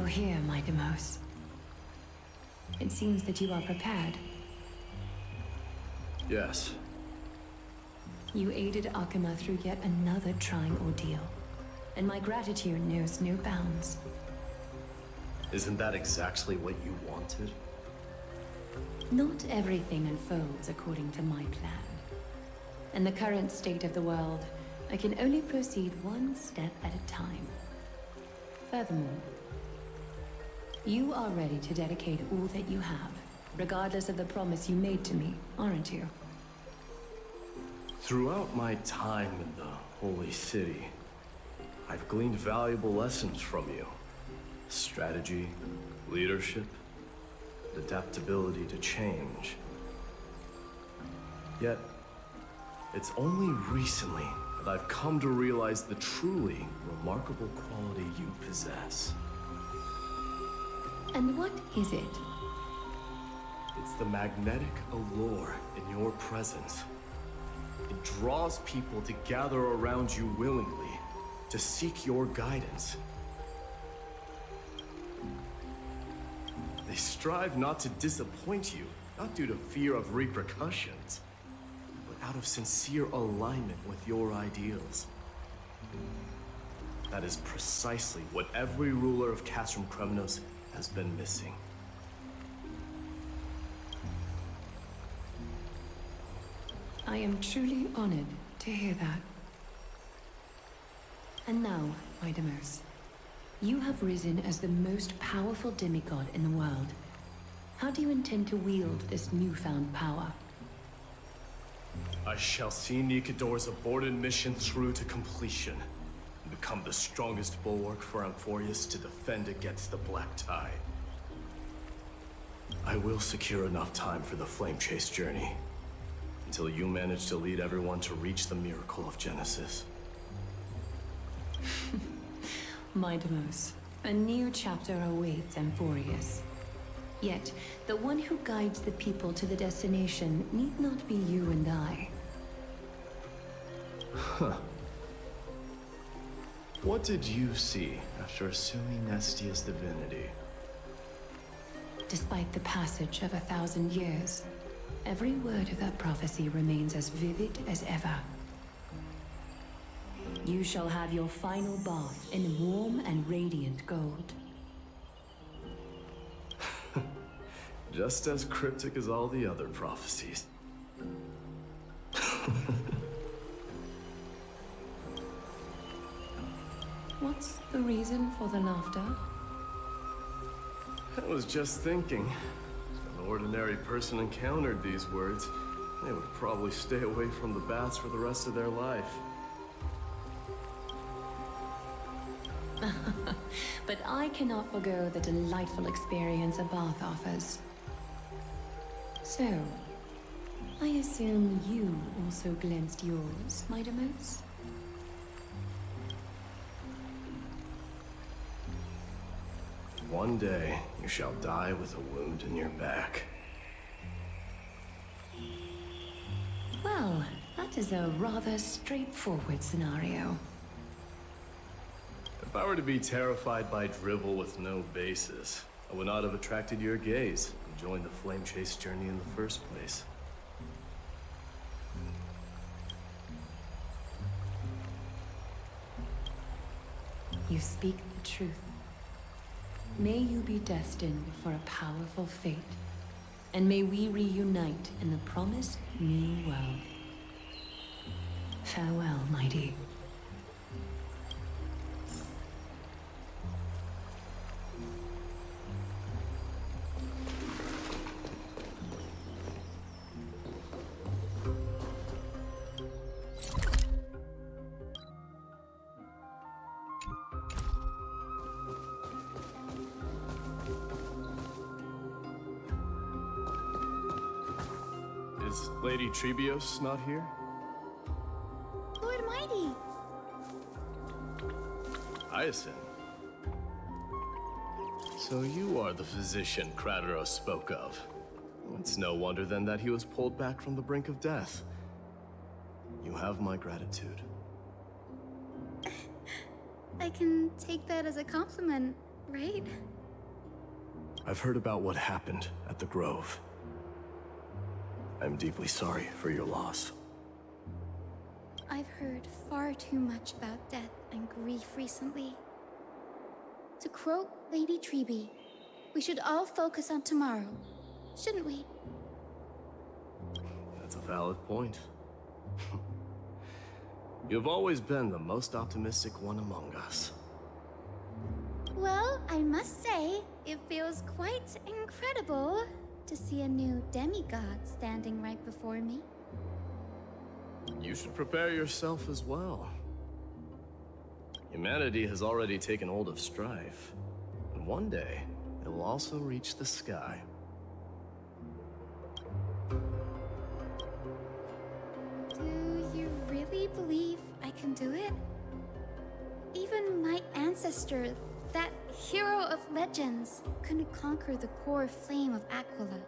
here, my Demos. It seems that you are prepared. Yes. You aided Akuma through yet another trying ordeal, and my gratitude knows no bounds. Isn't that exactly what you wanted? Not everything unfolds according to my plan. In the current state of the world, I can only proceed one step at a time. Furthermore, you are ready to dedicate all that you have, regardless of the promise you made to me, aren't you? Throughout my time in the Holy City, I've gleaned valuable lessons from you. Strategy, leadership, adaptability to change. Yet, it's only recently that I've come to realize the truly remarkable quality you possess. And what is it? It's the magnetic allure in your presence. It draws people to gather around you willingly, to seek your guidance. They strive not to disappoint you, not due to fear of repercussions, but out of sincere alignment with your ideals. That is precisely what every ruler of Castrum Kremnos has been missing. I am truly honored to hear that. And now, my Demos, you have risen as the most powerful demigod in the world. How do you intend to wield this newfound power? I shall see Nikador's aborted mission through to completion, and become the strongest bulwark for amphoreus to defend against the Black Tide. I will secure enough time for the Flame Chase journey, until you manage to lead everyone to reach the miracle of Genesis. My Demos, a new chapter awaits amphoreus. Yet, the one who guides the people to the destination need not be you and I. Huh. What did you see after assuming Nestia's divinity? Despite the passage of 1,000 years, every word of that prophecy remains as vivid as ever. You shall have your final bath in warm and radiant gold. Just as cryptic as all the other prophecies. What's the reason for the laughter? I was just thinking, if an ordinary person encountered these words, they would probably stay away from the baths for the rest of their life. But I cannot forgo the delightful experience a bath offers. So, I assume you also glimpsed yours, my Demos? One day, you shall die with a wound in your back. Well, that is a rather straightforward scenario. If I were to be terrified by drivel with no basis, I would not have attracted your gaze and joined the Flame Chase journey in the first place. You speak the truth. May you be destined for a powerful fate, and may we reunite in the promised new world. Farewell, mighty. Is Lady Trebios not here? Lord Mighty! Hyacinth. So you are the physician Krateros spoke of. It's no wonder then that he was pulled back from the brink of death. You have my gratitude. I can take that as a compliment, right? I've heard about what happened at the Grove. I'm deeply sorry for your loss. I've heard far too much about death and grief recently. To quote Lady Treby, we should all focus on tomorrow, shouldn't we? That's a valid point. You've always been the most optimistic one among us. Well, I must say, it feels quite incredible to see a new demigod standing right before me. You should prepare yourself as well. Humanity has already taken hold of strife, and one day it will also reach the sky. Do you really believe I can do it? Even my ancestor, that hero of legends, couldn't conquer the core flame of Aquila.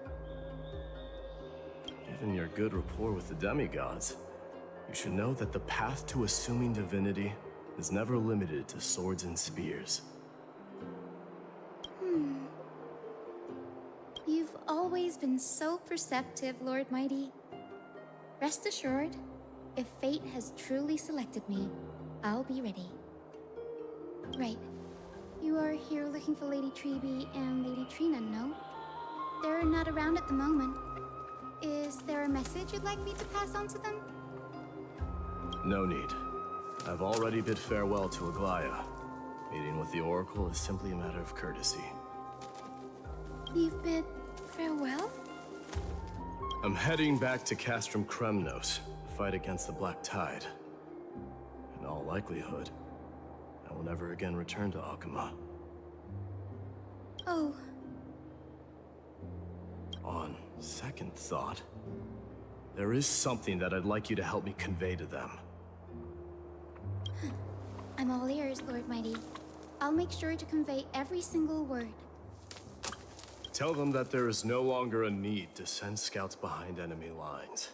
Given your good rapport with the demigods, you should know that the path to assuming divinity is never limited to swords and spears. You've always been so perceptive, Lord Mighty. Rest assured, if fate has truly selected me, I'll be ready. Right. You are here looking for Lady Treby and Lady Trina, no? They're not around at the moment. Is there a message you'd like me to pass on to them? No need. I've already bid farewell to Aglaya. Meeting with the Oracle is simply a matter of courtesy. You've bid farewell? I'm heading back to Castrum Kremnos to fight against the Black Tide. In all likelihood, I will never again return to Akuma. Oh, On second thought, there is something that I'd like you to help me convey to them. I'm all ears, Lord Mighty. I'll make sure to convey every single word. Tell them that there is no longer a need to send scouts behind enemy lines.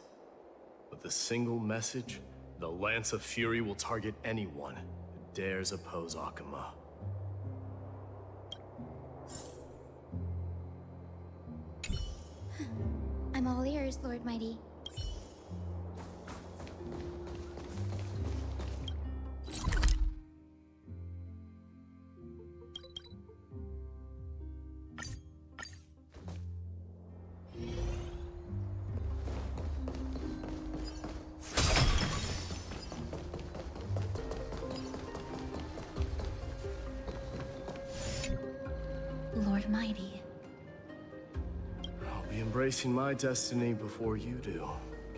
With a single message, the Lance of Fury will target anyone who dares oppose Akuma. I'm all ears, Lord Mighty. Lord Mighty. I'll be embracing my destiny before you do,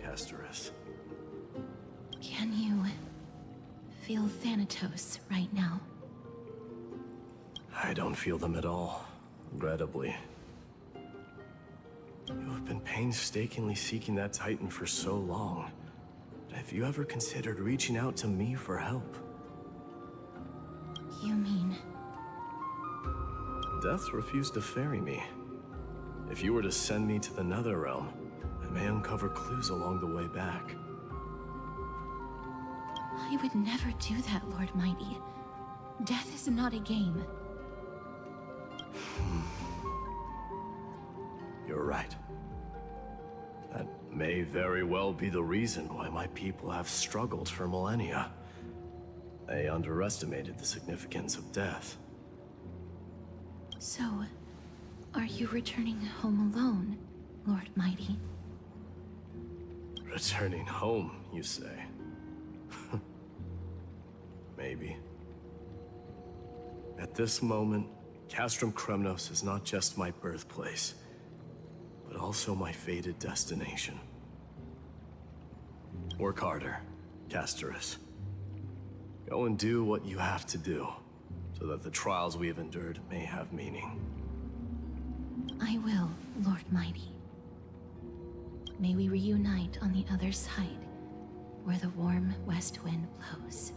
Castorus. Can you feel Thanatos right now? I don't feel them at all, regrettably. You have been painstakingly seeking that Titan for so long. But have you ever considered reaching out to me for help? You mean... Death refused to ferry me. If you were to send me to the Netherrealm, I may uncover clues along the way back. I would never do that, Lord Mighty. Death is not a game. You're right. That may very well be the reason why my people have struggled for millennia. They underestimated the significance of death. So, are you returning home alone, Lord Mighty? Returning home, you say? Maybe. At this moment, Castrum Kremnos is not just my birthplace, but also my fated destination. Work harder, Castorus. Go and do what you have to do, so that the trials we have endured may have meaning. I will, Lord Mighty. May we reunite on the other side, where the warm west wind blows.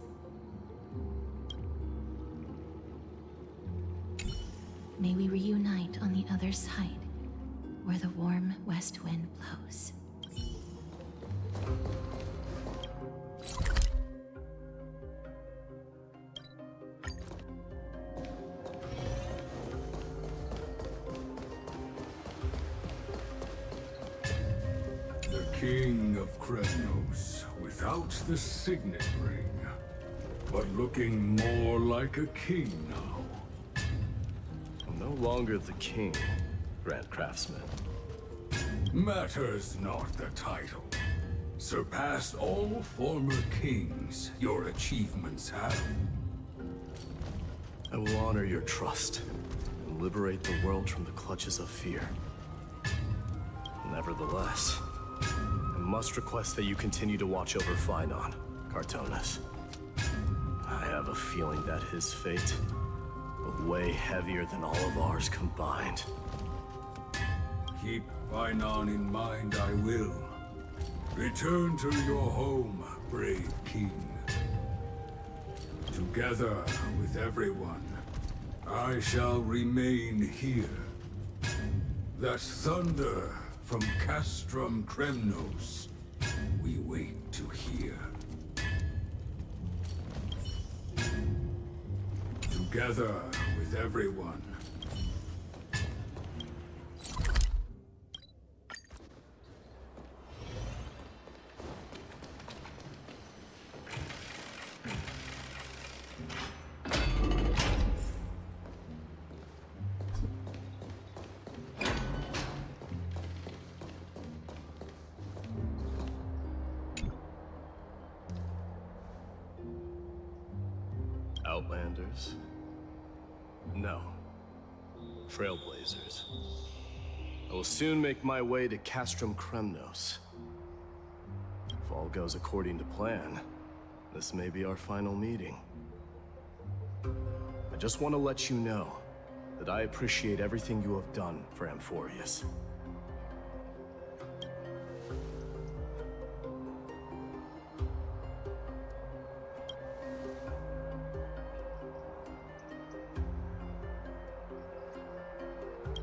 May we reunite on the other side, where the warm west wind blows. King of Kremnos, without the signet ring, but looking more like a king now. I'm no longer the king, Grand Craftsman. Matters not the title. Surpassed all former kings your achievements have. I will honor your trust and liberate the world from the clutches of fear. Nevertheless, I must request that you continue to watch over Phainon, Cartonis. I have a feeling that his fate will weigh heavier than all of ours combined. Keep Phainon in mind, I will. Return to your home, brave king. Together with everyone, I shall remain here. That thunder from Castrum Kremnos, we wait to hear. Together with everyone. Outlanders? No. Trailblazers. I will soon make my way to Castrum Kremnos. If all goes according to plan, this may be our final meeting. I just want to let you know that I appreciate everything you have done for Amphoreus.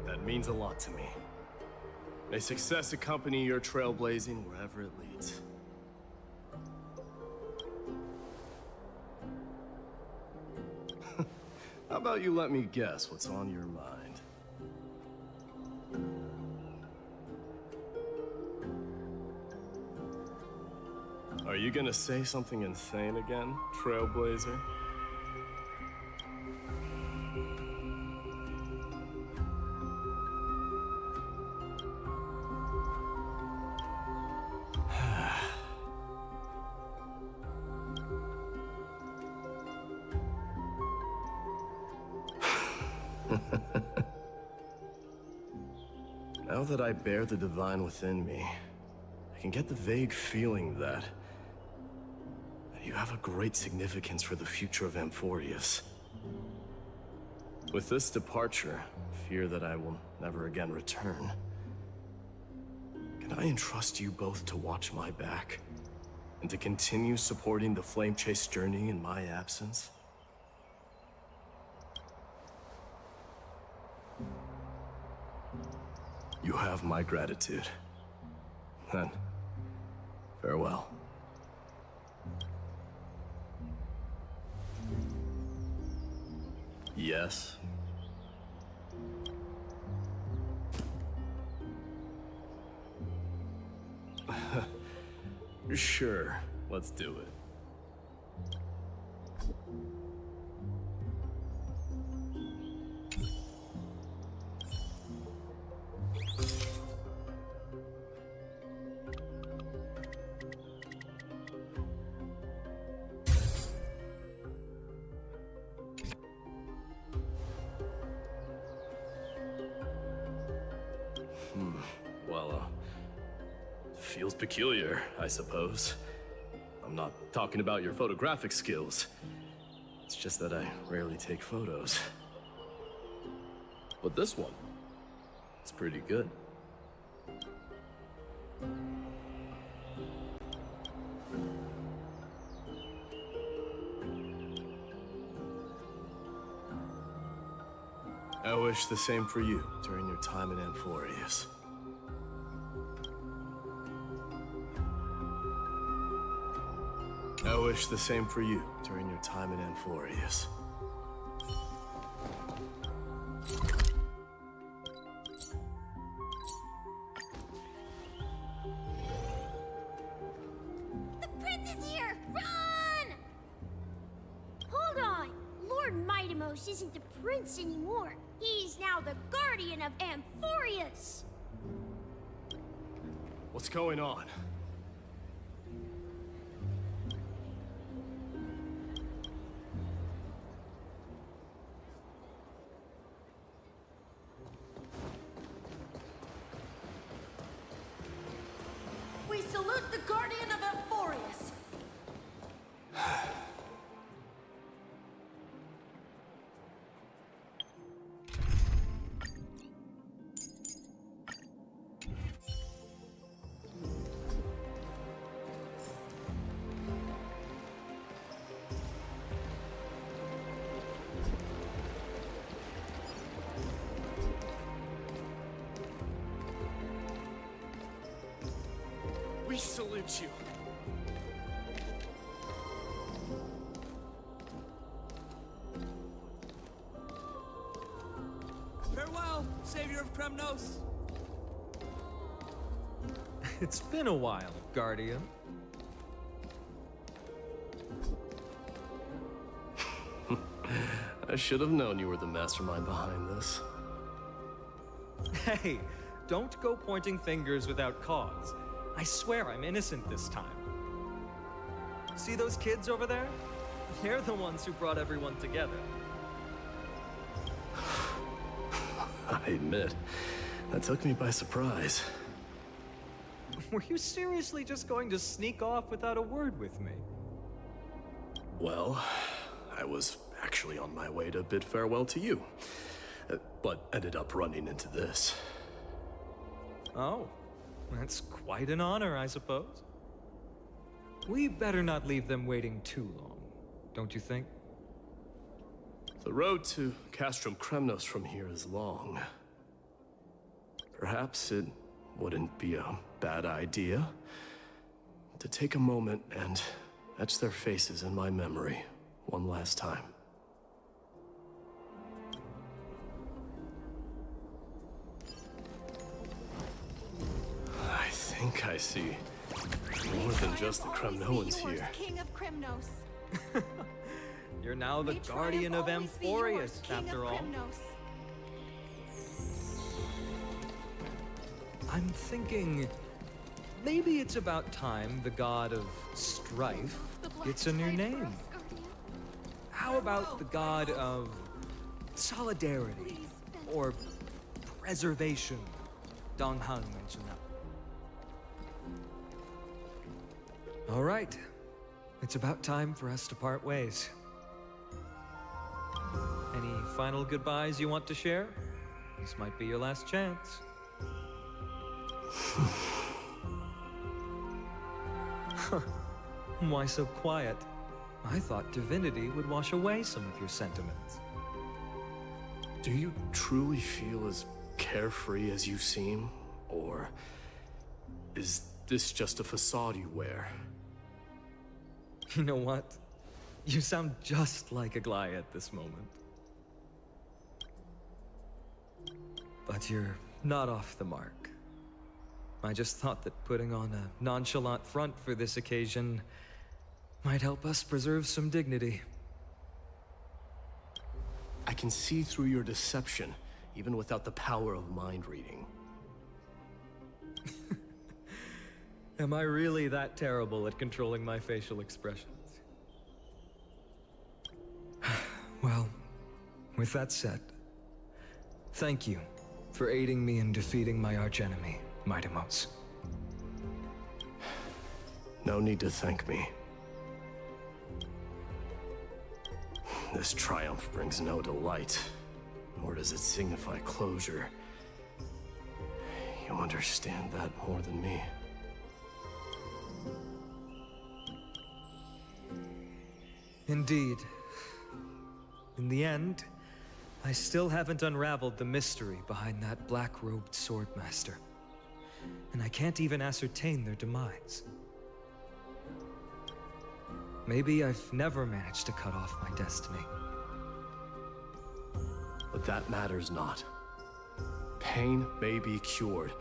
That means a lot to me. May success accompany your trailblazing wherever it leads. How about you let me guess what's on your mind? Are you gonna say something insane again, Trailblazer? Now that I bear the divine within me, I can get the vague feeling that you have a great significance for the future of Amphoreus. With this departure, I fear that I will never again return. Can I entrust you both to watch my back and to continue supporting the Flame Chase journey in my absence? You have my gratitude. Then, farewell. Yes? Sure, let's do it. Feels peculiar, I suppose. I'm not talking about your photographic skills. It's just that I rarely take photos. But this one, it's pretty good. I wish the same for you during your time in Amphoreus. I wish the same for you during your time in Amphoreus. Kremnos isn't the prince anymore. He's now the guardian of Amphoreus. What's going on? We salute the guardian of amphoreus. We salute you. Farewell, savior of Kremnos. It's been a while, Guardian. I should have known you were the mastermind behind this. Hey, don't go pointing fingers without cause. I swear I'm innocent this time. See those kids over there? They're the ones who brought everyone together. I admit, that took me by surprise. Were you seriously just going to sneak off without a word with me? Well, I was actually on my way to bid farewell to you, but ended up running into this. Oh, that's quite an honor, I suppose. We better not leave them waiting too long, don't you think? The road to Castrum Kremnos from here is long. Perhaps it wouldn't be a bad idea to take a moment and etch their faces in my memory one last time. I think I see more than just the Kremnoans here. King of Kremnos. You're now the May guardian of triumph always be yours, Amphoreus, King of after all. Kremnos. I'm thinking maybe it's about time the god of strife gets a new name. How about the god of solidarity or preservation? Dong Han mentioned that. All right, it's about time for us to part ways. Any final goodbyes you want to share? This might be your last chance. Why so quiet? I thought divinity would wash away some of your sentiments. Do you truly feel as carefree as you seem? Or is this just a facade you wear? You know what? You sound just like a Gly at this moment. But you're not off the mark. I just thought that putting on a nonchalant front for this occasion might help us preserve some dignity. I can see through your deception, even without the power of mind reading. Am I really that terrible at controlling my facial expressions? Well, with that said, thank you for aiding me in defeating my archenemy, Mightimos. No need to thank me. This triumph brings no delight, nor does it signify closure. You understand that more than me. Indeed. In the end, I still haven't unraveled the mystery behind that black-robed swordmaster. And I can't even ascertain their demise. Maybe I've never managed to cut off my destiny. But that matters not. Pain may be cured,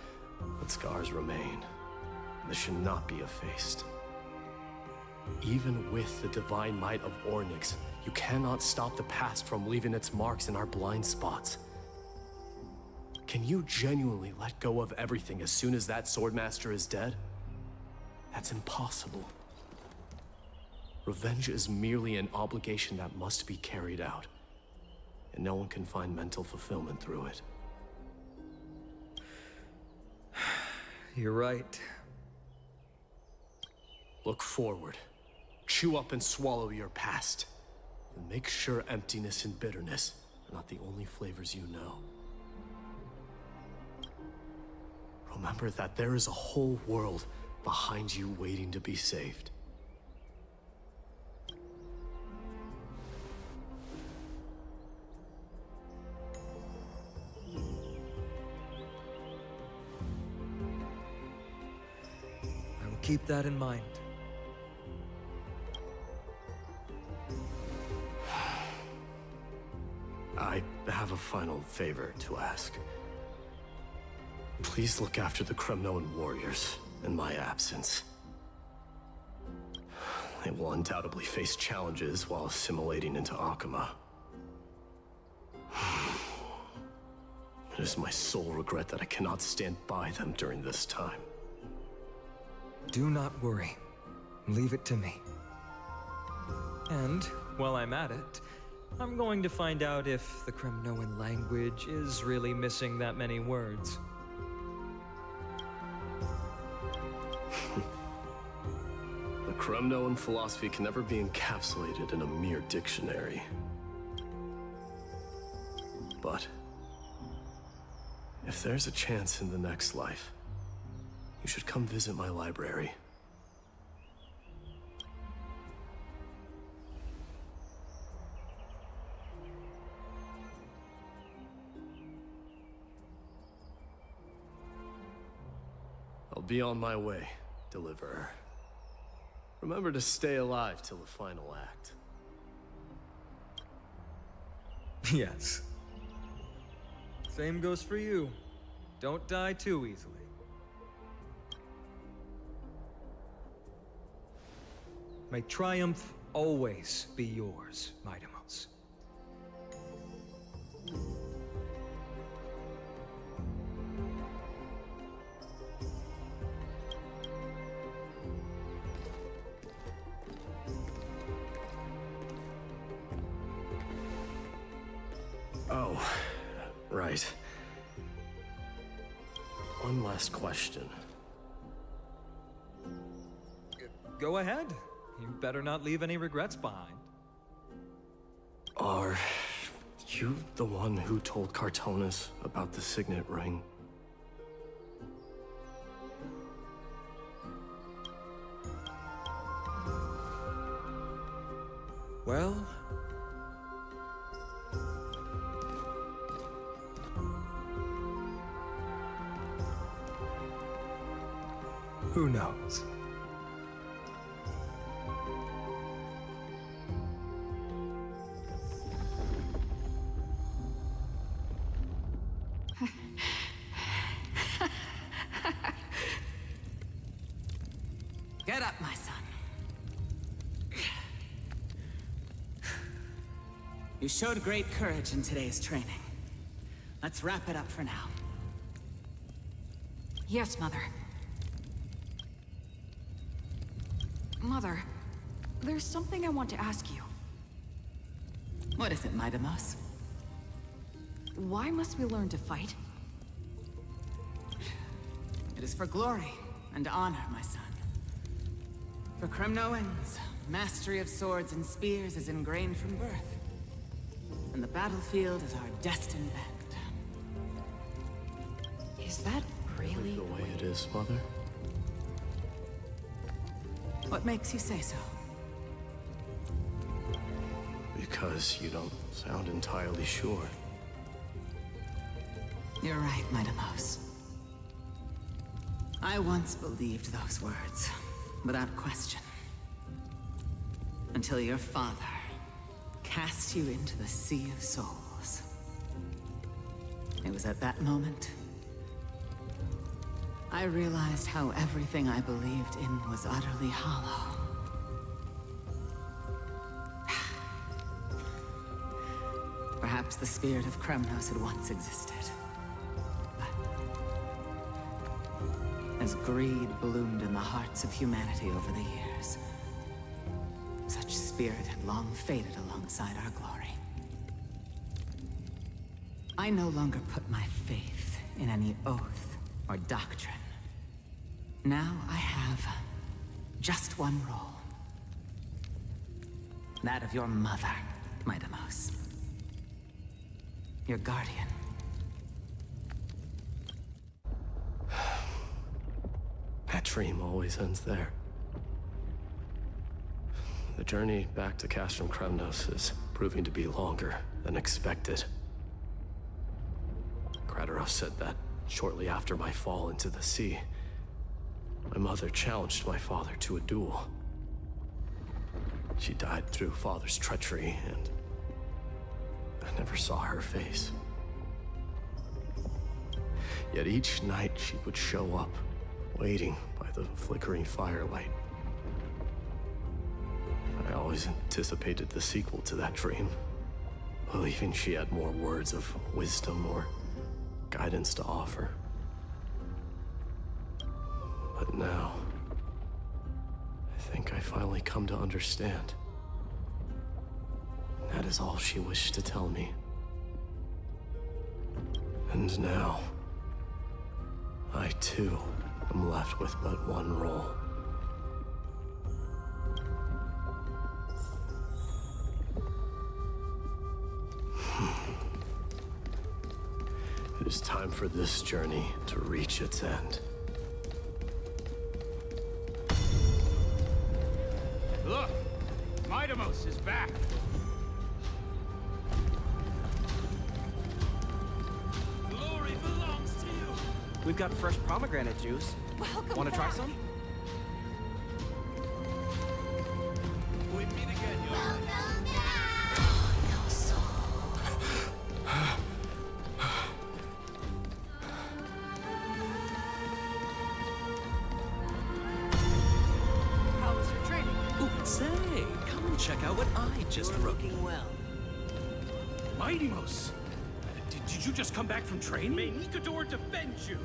but scars remain. This should not be effaced. Even with the divine might of Ornyx, You cannot stop the past from leaving its marks in our blind spots. Can you genuinely let go of everything as soon as that Swordmaster is dead? That's impossible. Revenge is merely an obligation that must be carried out, and no one can find mental fulfillment through it. You're right. Look forward. Chew up and swallow your past. And make sure emptiness and bitterness are not the only flavors you know. Remember that there is a whole world behind you waiting to be saved. I will keep that in mind. I have a final favor to ask. Please look after the Kremnoan warriors in my absence. They will undoubtedly face challenges while assimilating into Akama. It is my sole regret that I cannot stand by them during this time. Do not worry. Leave it to me. And, while I'm at it, I'm going to find out if the Kremnoan language is really missing that many words. The Kremnoan philosophy can never be encapsulated in a mere dictionary. But if there's a chance in the next life, you should come visit my library. I'll be on my way, Deliverer. Remember to stay alive till the final act. Yes. Same goes for you. Don't die too easily. May triumph always be yours, Midamos. Oh, right. One last question. Go ahead. You better not leave any regrets behind. Are you the one who told Cartonis about the signet ring? Well... who knows? Get up, my son. You showed great courage in today's training. Let's wrap it up for now. Yes, Mother. Mother, there's something I want to ask you. What is it, Midamos? Why must we learn to fight? It is for glory and honor, my son. For Kremnoans, mastery of swords and spears is ingrained from birth. And the battlefield is our destined end. Is that really the way it is, Mother? What makes you say so? Because you don't sound entirely sure. You're right, Midamos. I once believed those words, without question. Until your father cast you into the Sea of Souls. It was at that moment I realized how everything I believed in was utterly hollow. Perhaps the spirit of Kremnos had once existed. But as greed bloomed in the hearts of humanity over the years, such spirit had long faded alongside our glory. I no longer put my faith in any oath or doctrine. Now I have just one role. That of your mother, Midamos. Your guardian. That dream always ends there. The journey back to Castrum Kremnos is proving to be longer than expected. Krateros said that shortly after my fall into the sea, my mother challenged my father to a duel. She died through father's treachery, and I never saw her face. Yet each night she would show up, waiting by the flickering firelight. I always anticipated the sequel to that dream, believing she had more words of wisdom or guidance to offer. But now, I think I finally come to understand. That is all she wished to tell me. And now, I too am left with but one role. It is time for this journey to reach its end. Look! Midamos is back! Glory belongs to you! We've got fresh pomegranate juice. Welcome Want to try back. some? We meet again, yo! How was your training? Ooh, say, come and check out what I just wrote. Well. Midamos! Did you just come back from training? May Nikador defend you!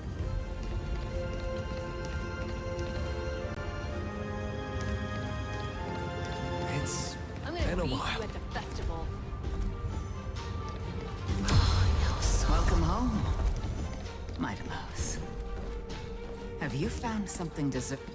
It's I'm been gonna a meet while. you at the festival. Welcome home, Midamos. Have you found something deserving?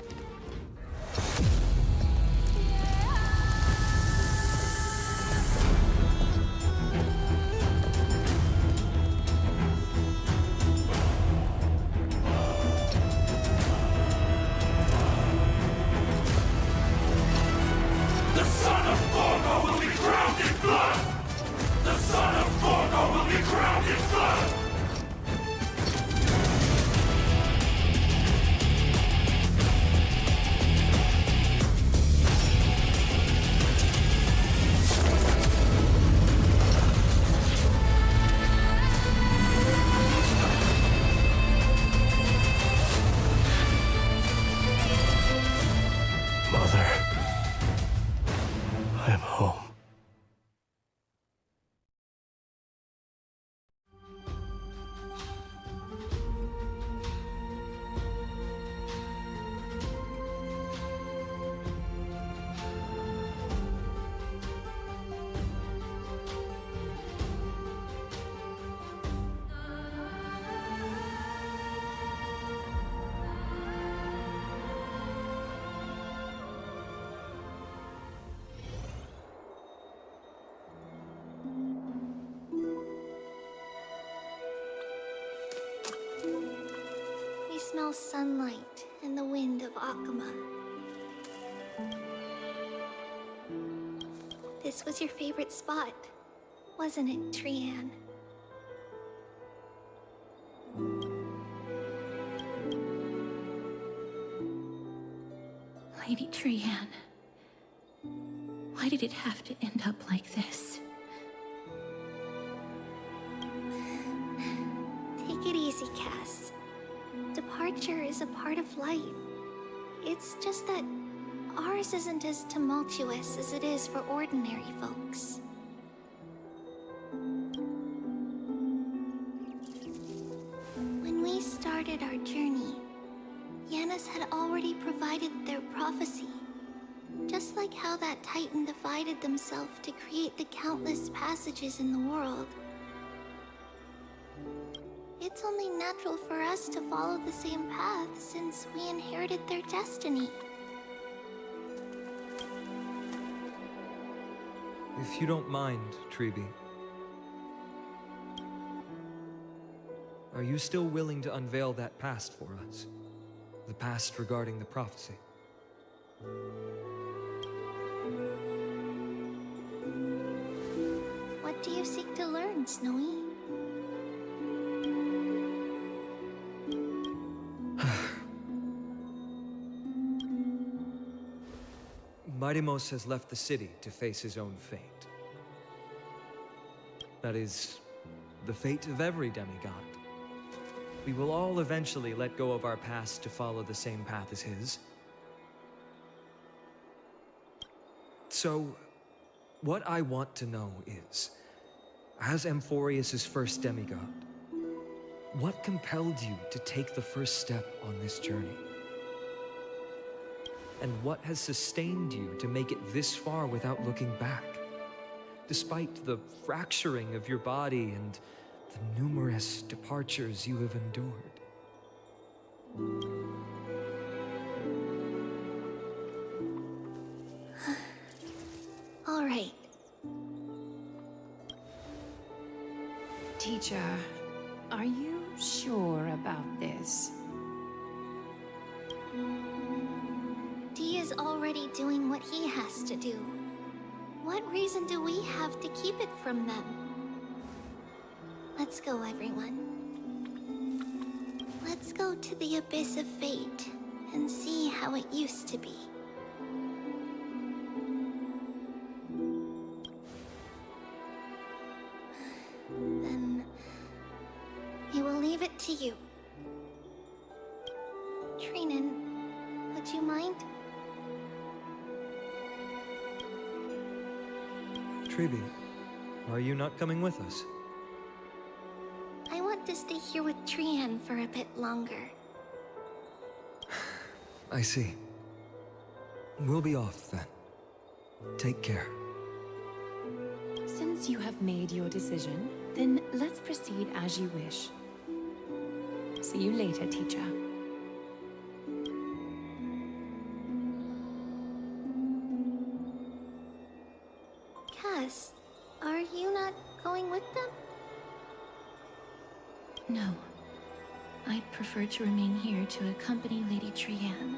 The son of Forgo will be crowned in blood! The son of Forgo will be crowned in blood! Mother, I am home. We smell sunlight and the wind of Akama. This was your favorite spot, wasn't it, Trianne? Lady Trianne, why did it have to end up like this? Take it easy, Cass. Departure is a part of life. It's just that ours isn't as tumultuous as it is for ordinary folks. started our journey, Yanis had already provided their prophecy. Just like how that Titan divided themselves to create the countless passages in the world. It's only natural for us to follow the same path since we inherited their destiny. If you don't mind, Treeby, are you still willing to unveil that past for us? The past regarding the prophecy? What do you seek to learn, Snowy? Mightimos has left the city to face his own fate. That is, the fate of every demigod. We will all eventually let go of our past to follow the same path as his. So, what I want to know is, as Amphoreus' first demigod, what compelled you to take the first step on this journey? And what has sustained you to make it this far without looking back? Despite the fracturing of your body and the numerous departures you have endured. All right. Teacher, are you sure about this? Dee is already doing what he has to do. What reason do we have to keep it from them? Let's go, everyone. Let's go to the Abyss of Fate and see how it used to be. Then we will leave it to you. Trinan, would you mind? Treeby, are you not coming with us? I want to stay here with Trian for a bit longer. I see. We'll be off then. Take care. Since you have made your decision, then let's proceed as you wish. See you later, teacher. Cass, are you not going with them? No. I'd prefer to remain here to accompany Lady Trian.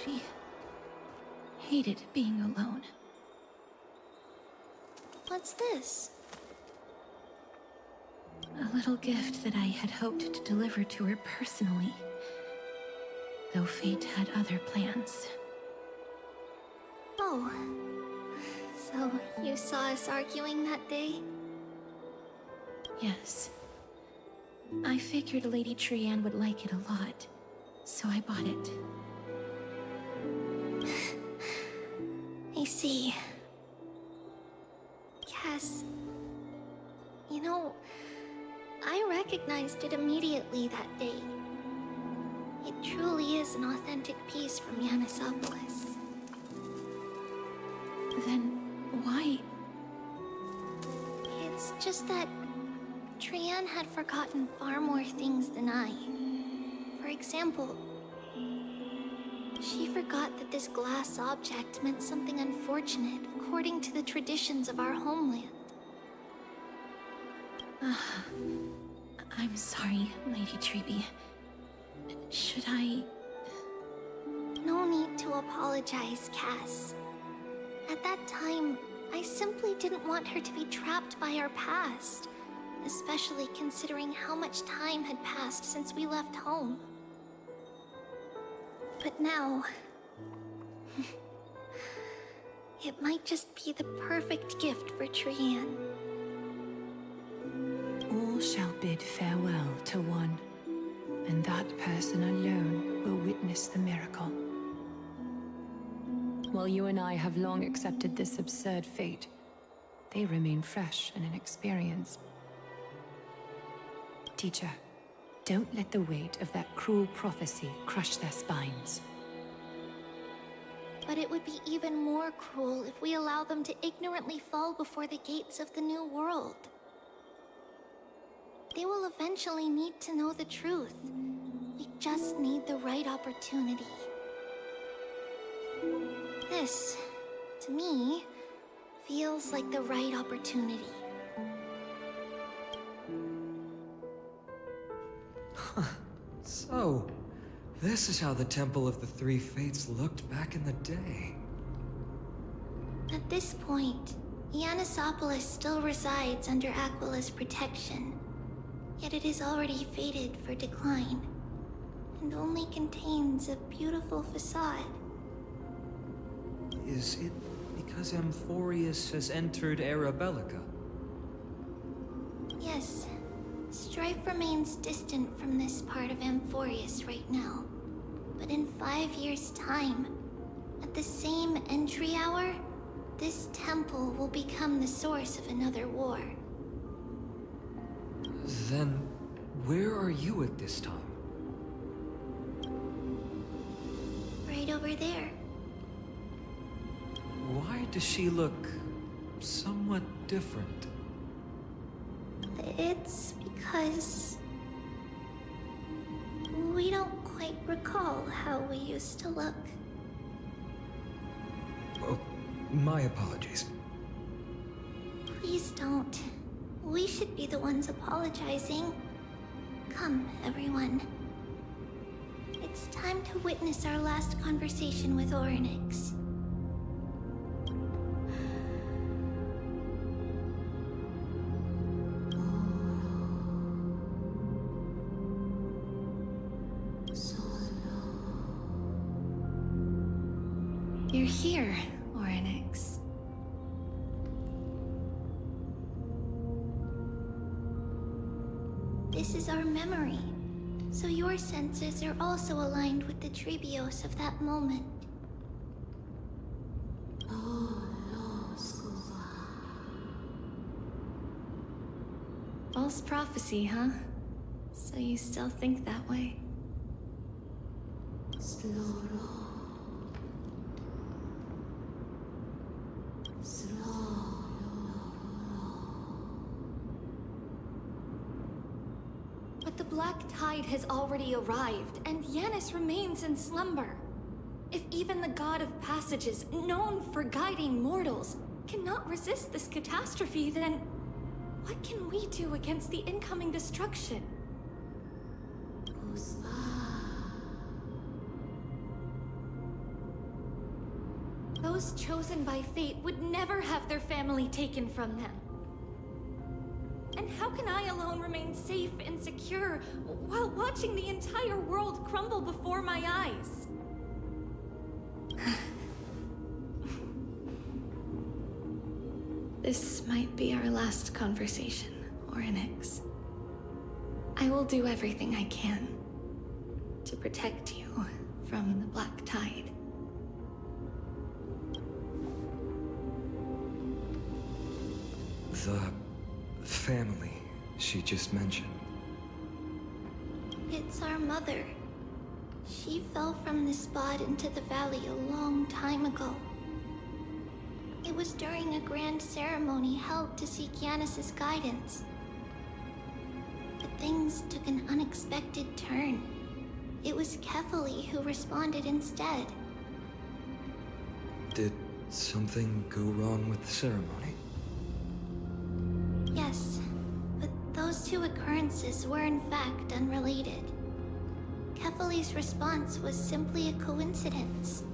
She hated being alone. What's this? A little gift that I had hoped to deliver to her personally. Though fate had other plans. Oh. So, you saw us arguing that day? Yes. I figured Lady Trian would like it a lot, so I bought it. I see. Cass, you know, I recognized it immediately that day. It truly is an authentic piece from Yanisopolis. Then why? It's just that Trian had forgotten far more things than I. For example, she forgot that this glass object meant something unfortunate according to the traditions of our homeland. I'm sorry, Lady Treeby. Should I... No need to apologize, Cass. At that time, I simply didn't want her to be trapped by our past, especially considering how much time had passed since we left home. But now... it might just be the perfect gift for Trian. All shall bid farewell to one, and that person alone will witness the miracle. While you and I have long accepted this absurd fate, they remain fresh and inexperienced. Teacher, Don't let the weight of that cruel prophecy crush their spines. But it would be even more cruel if we allow them to ignorantly fall before the gates of the new world. They will eventually need to know the truth. We just need the right opportunity. This, to me, feels like the right opportunity. So, this is how the Temple of the Three Fates looked back in the day. At this point, Ianisopolis still resides under Aquila's protection, yet it is already fated for decline, and only contains a beautiful facade. Is it because Amphoreus has entered Era Bellica? Yes, strife remains distant from this part of Amphoreus right now. But in 5 years' time, at the same entry hour, this temple will become the source of another war. Then, where are you at this time? Right over there. Why does she look somewhat different? It's because we don't quite recall how we used to look. Oh, my apologies. Please don't. We should be the ones apologizing. Come, everyone. It's time to witness our last conversation with Orynyx. You're here, Orynyx. This is our memory, so your senses are also aligned with the Trebios of that moment. False prophecy, huh? So you still think that way? But the Black Tide has already arrived, and Yanis remains in slumber. If even the God of Passages, known for guiding mortals, cannot resist this catastrophe, then what can we do against the incoming destruction? Those chosen by fate would never have their family taken from them. And how can I alone remain safe and secure while watching the entire world crumble before my eyes? This might be our last conversation, Orynyx. I will do everything I can to protect you from the Black Tide. The family she just mentioned. It's our mother. She fell from this spot into the valley a long time ago. It was during a grand ceremony held to seek Yanis' guidance. But things took an unexpected turn. It was Kefali who responded instead. Did something go wrong with the ceremony? Yes, but those two occurrences were in fact unrelated. Kefali's response was simply a coincidence.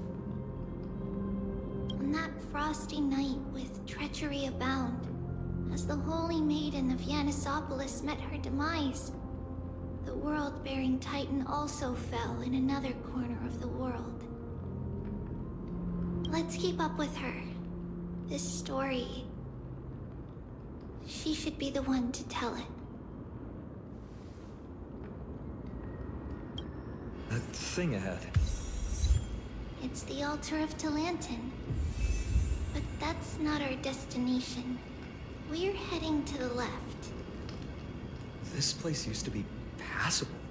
On that frosty night with treachery abound, as the Holy Maiden of Yanisopolis met her demise, the world-bearing Titan also fell in another corner of the world. Let's keep up with her. This story... she should be the one to tell it. That thing ahead. It's the altar of Talantin. But that's not our destination. We're heading to the left. This place used to be passable.